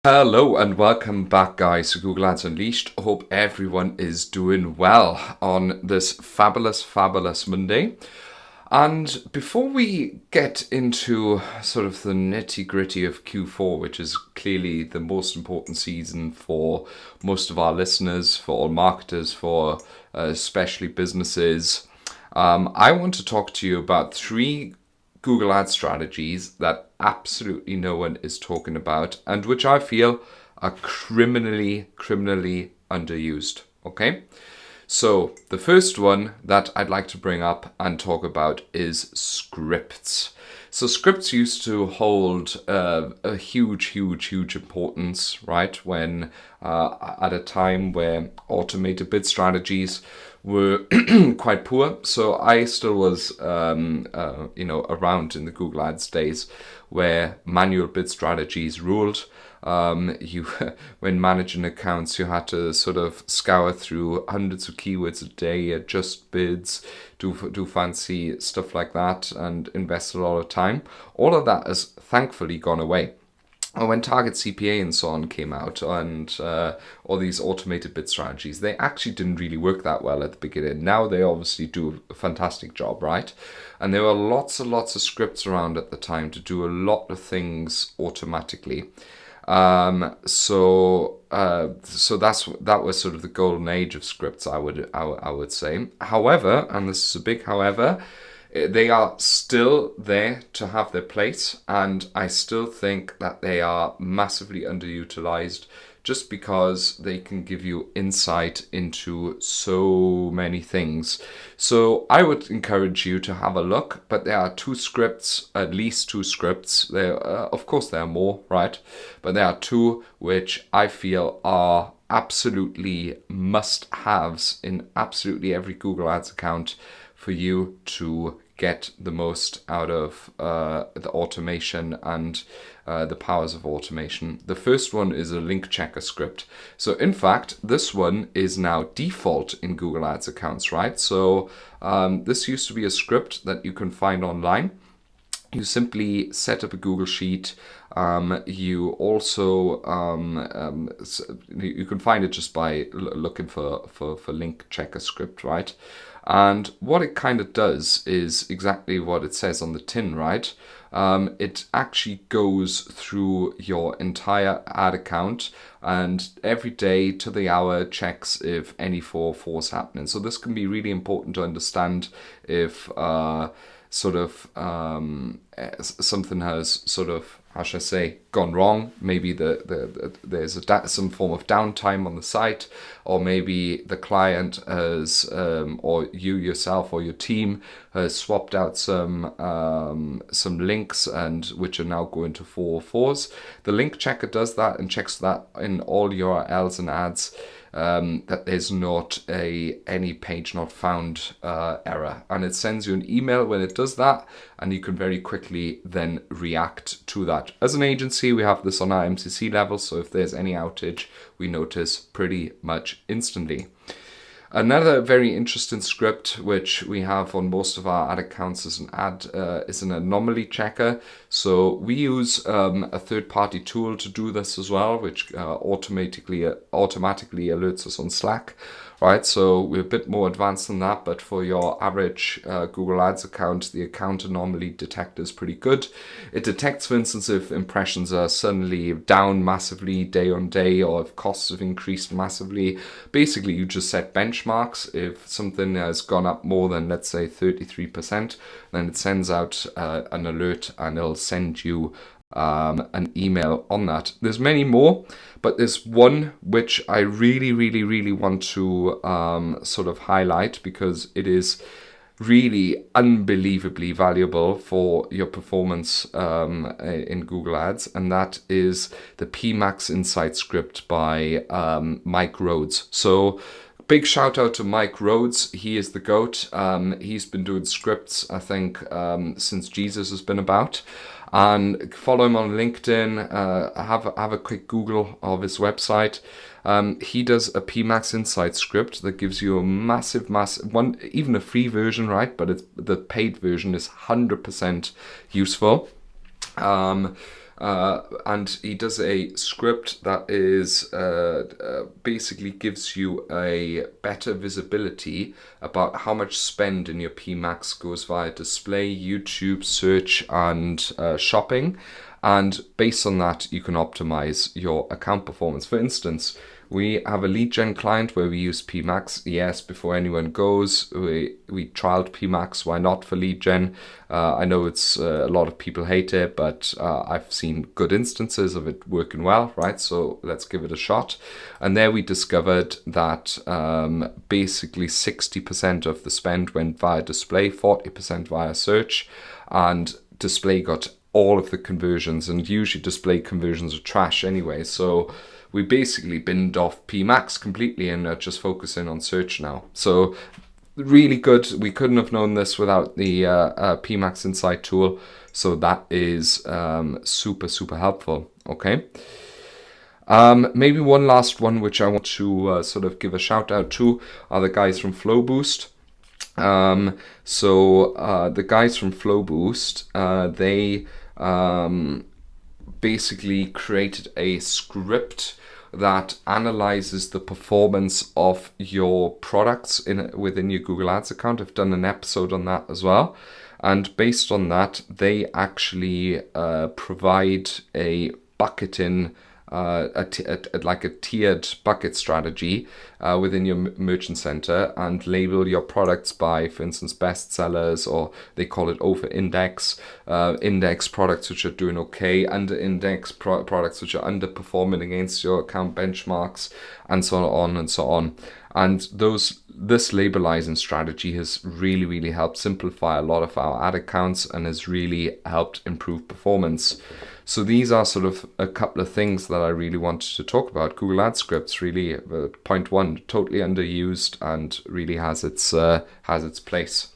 Hello and welcome back, guys, to Google Ads Unleashed. I hope everyone is doing well on this fabulous Monday. And before we get into sort of the nitty-gritty of Q4, which is clearly the most important season for most of our listeners, for all marketers, for especially businesses, I want to talk to you about three Google Ads strategies that absolutely no one is talking about and which I feel are criminally underused. Okay? So the first one that I'd like to bring up and talk about is scripts. So scripts used to hold a huge importance, right? When at a time where automated bid strategies were quite poor. So I still was, around in the Google Ads days where manual bid strategies ruled. When managing accounts, you had to sort of scour through hundreds of keywords a day, adjust bids, do fancy stuff like that, and invest a lot of time. All of that has thankfully gone away. When Target CPA and so on came out and all these automated bid strategies, they actually didn't really work that well at the beginning. Now they obviously do a fantastic job, right? And there were lots and lots of scripts around at the time to do a lot of things automatically. So that was sort of the golden age of scripts, I would say. However, and this is a big however, they are still there to have their place, and I still think that they are massively underutilized just because they can give you insight into so many things. So I would encourage you to have a look, but there are two scripts, at least two scripts. Of course there are more, right? But there are two which I feel are absolutely must-haves in absolutely every Google Ads account for you to get the most out of the automation and the powers of automation. The first one is a link checker script. So in fact, this one is now default in Google Ads accounts, right? So this used to be a script that you can find online. You simply set up a Google Sheet. You also you can find it just by looking for link checker script, right? And what it kind of does is exactly what it says on the tin, right? It actually goes through your entire ad account and every day to the hour checks if any 404 is happening. So this can be really important to understand if something has sort of, how should I say, gone wrong. Maybe there's some form of downtime on the site, or maybe the client has, or you yourself or your team has swapped out some links and which are now going to 404s. The link checker does that and checks that in all URLs and ads. That there's not any page not found error, and it sends you an email when it does that, and you can very quickly then react to that. As an agency, we have this on our MCC level, so if there's any outage, we notice pretty much instantly. Another very interesting script which we have on most of our ad accounts is an anomaly checker. So we use a third-party tool to do this as well, which automatically alerts us on Slack. Right, so we're a bit more advanced than that, but for your average Google Ads account, the account anomaly detector is pretty good. It detects, for instance, if impressions are suddenly down massively day on day, or if costs have increased massively. Basically, you just set benchmarks. If something has gone up more than, let's say, 33%, then it sends out an alert and it'll send you an email on that. There's many more, but there's one which I really want to sort of highlight because it is really unbelievably valuable for your performance in Google Ads, and that is the PMax Insight script by Mike Rhodes. So big shout out to Mike Rhodes. He is the GOAT. He's been doing scripts, I think, since Jesus has been about. And follow him on LinkedIn. Have a quick Google of his website. He does a PMax Insight script that gives you a massive one, even a free version, right? But the paid version is 100% useful. And he does a script that is basically gives you a better visibility about how much spend in your PMax goes via display, YouTube, search, and shopping. And based on that, you can optimize your account performance. For instance, we have a lead gen client where we use PMax. Yes, before anyone goes, we trialed PMax. Why not for lead gen? I know it's a lot of people hate it, but I've seen good instances of it working well, right? So let's give it a shot. And there we discovered that basically 60% of the spend went via display, 40% via search, and display got all of the conversions, and usually display conversions are trash anyway. So we basically binned off PMax completely and are just focusing on search now. So really good. We couldn't have known this without the PMax Insight tool. So that is super helpful. Okay. Maybe one last one which I want to sort of give a shout out to are the guys from Flow Boost. The guys from Flow Boost, they basically created a script that analyzes the performance of your products within your Google Ads account. I've done an episode on that as well. And based on that, they actually provide a bucketing, like a tiered bucket strategy within your merchant center, and label your products by, for instance, best sellers, or they call it over index, index products which are doing okay, under index products which are underperforming against your account benchmarks, and so on and so on. And this labelizing strategy has really helped simplify a lot of our ad accounts and has really helped improve performance. So these are sort of a couple of things that I really wanted to talk about. Google Ads scripts, really, point one, totally underused and really has its place.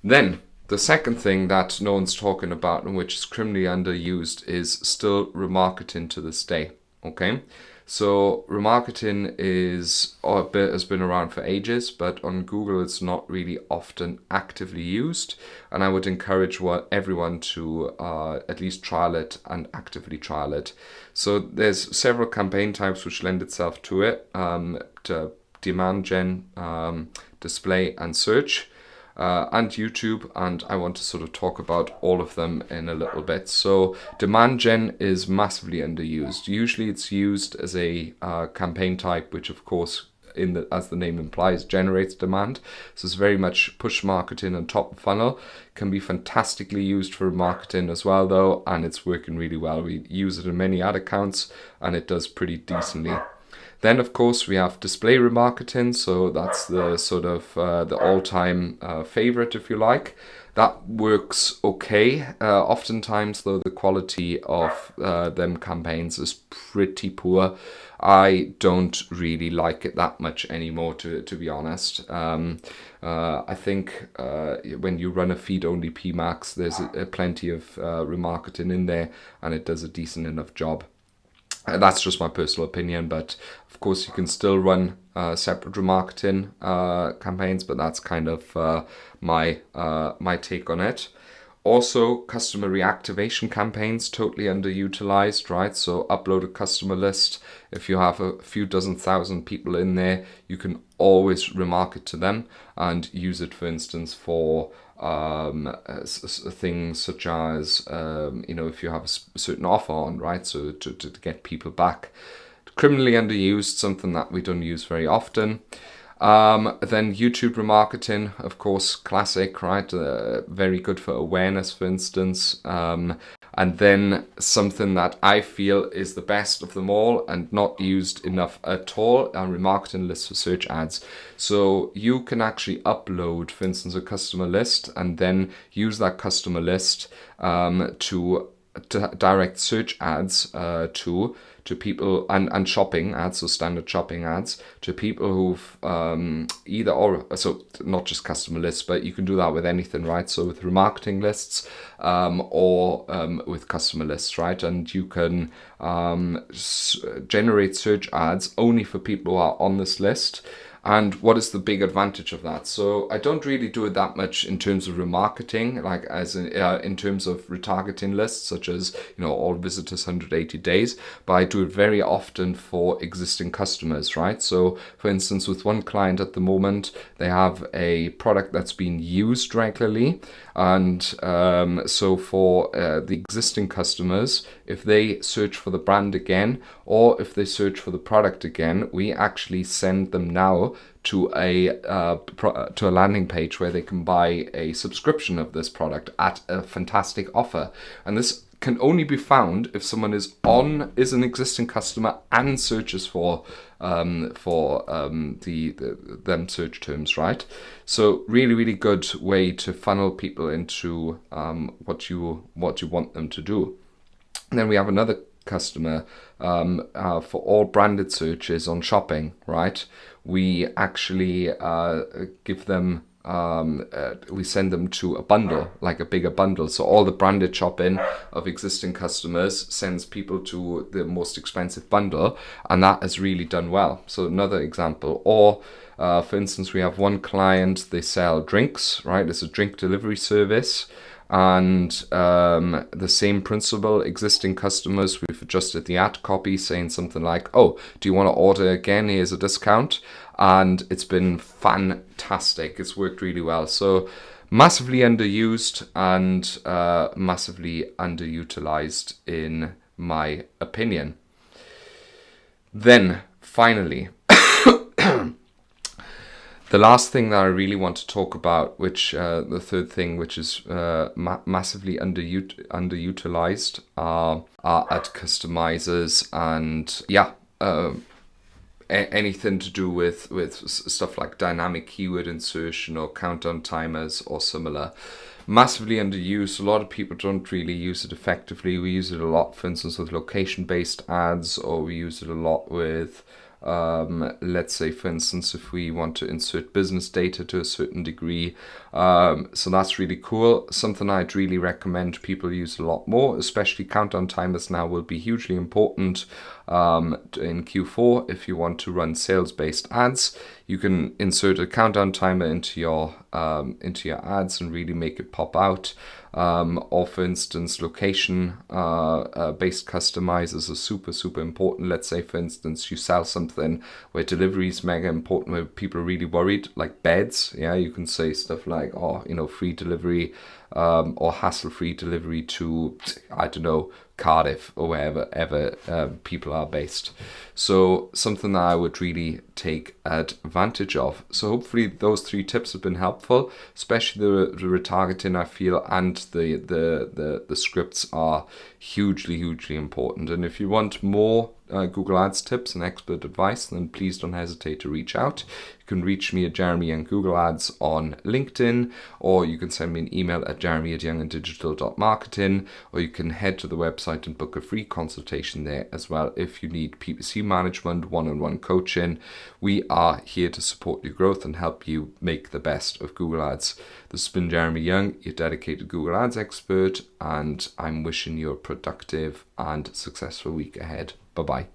Then the second thing that no one's talking about and which is criminally underused is still remarketing to this day. Okay. So remarketing has been around for ages, but on Google it's not really often actively used. And I would encourage everyone to at least trial it and actively trial it. So there's several campaign types which lend itself to it: to demand gen, display, and search. And YouTube, and I want to sort of talk about all of them in a little bit. So demand gen is massively underused. Usually it's used as a campaign type, which of course, as the name implies, generates demand. So it's very much push marketing and top funnel. Can be fantastically used for marketing as well though, and it's working really well. We use it in many ad accounts and it does pretty decently. Then, of course, we have display remarketing. So that's the sort of the all-time favorite, if you like. That works okay. Oftentimes, though, the quality of them campaigns is pretty poor. I don't really like it that much anymore, to be honest. I think when you run a feed-only PMax, there's plenty of remarketing in there, and it does a decent enough job. That's just my personal opinion, but of course you can still run separate remarketing campaigns, but that's kind of my take on it. Also, customer reactivation campaigns, totally underutilized, right? So upload a customer list. If you have a few dozen thousand people in there, you can always remarket to them and use it, for instance, for things such as, if you have a certain offer on, right? So to get people back. Criminally underused, something that we don't use very often. Then YouTube remarketing, of course, classic, right? Very good for awareness, for instance. And then something that I feel is the best of them all and not used enough at all are remarketing lists for search ads. So you can actually upload, for instance, a customer list and then use that customer list to direct search ads to people and shopping ads, so standard shopping ads, to people who've so not just customer lists, but you can do that with anything, right? So with remarketing lists or with customer lists, right? And you can generate search ads only for people who are on this list. And what is the big advantage of that? So I don't really do it that much in terms of remarketing, like in terms of retargeting lists, such as all visitors 180 days. But I do it very often for existing customers, right? So for instance, with one client at the moment, they have a product that's being used regularly, and so for the existing customers, if they search for the brand again, or if they search for the product again, we actually send them now to a landing page where they can buy a subscription of this product at a fantastic offer. And this can only be found if someone is an existing customer and searches for them search terms, right? So really good way to funnel people into what you want them to do. And then we have another customer for all branded searches on shopping, right? We actually give them we send them to a bundle, like a bigger bundle. So all the branded shopping of existing customers sends people to the most expensive bundle, and that has really done well. So another example. Or for instance, we have one client, they sell drinks, right? It's a drink delivery service. And the same principle, existing customers, we've adjusted the ad copy saying something like, oh, do you want to order again? Here's a discount. And it's been fantastic. It's worked really well. So massively underused and massively underutilized in my opinion. Then finally, the last thing that I really want to talk about, which the third thing, which is massively underutilized, are ad customizers and anything to do with stuff like dynamic keyword insertion or countdown timers or similar. Massively underused. A lot of people don't really use it effectively. We use it a lot, for instance, with location-based ads, or we use it a lot with let's say, for instance, if we want to insert business data to a certain degree. So that's really cool. Something I'd really recommend people use a lot more, especially countdown timers now will be hugely important in Q4. If you want to run sales-based ads, you can insert a countdown timer into your ads and really make it pop out. Or for instance, location based customizers are super important. Let's say, for instance, you sell something where delivery is mega important, where people are really worried, like beds. Yeah, you can say stuff like, free delivery or hassle-free delivery to, I don't know, Cardiff or wherever people are based. So something that I would really take advantage of. So hopefully those 3 tips have been helpful, especially the retargeting, I feel, and the scripts are hugely important. And if you want more Google Ads tips and expert advice, then please don't hesitate to reach out. You can reach me at Jeremy and Google Ads on LinkedIn, or you can send me an email at jeremy@younganddigital.marketing, or you can head to the website and book a free consultation there as well if you need PPC management, one-on-one coaching. We are here to support your growth and help you make the best of Google Ads. This has been Jeremy Young, your dedicated Google Ads expert, and I'm wishing you a productive and successful week ahead. Bye-bye.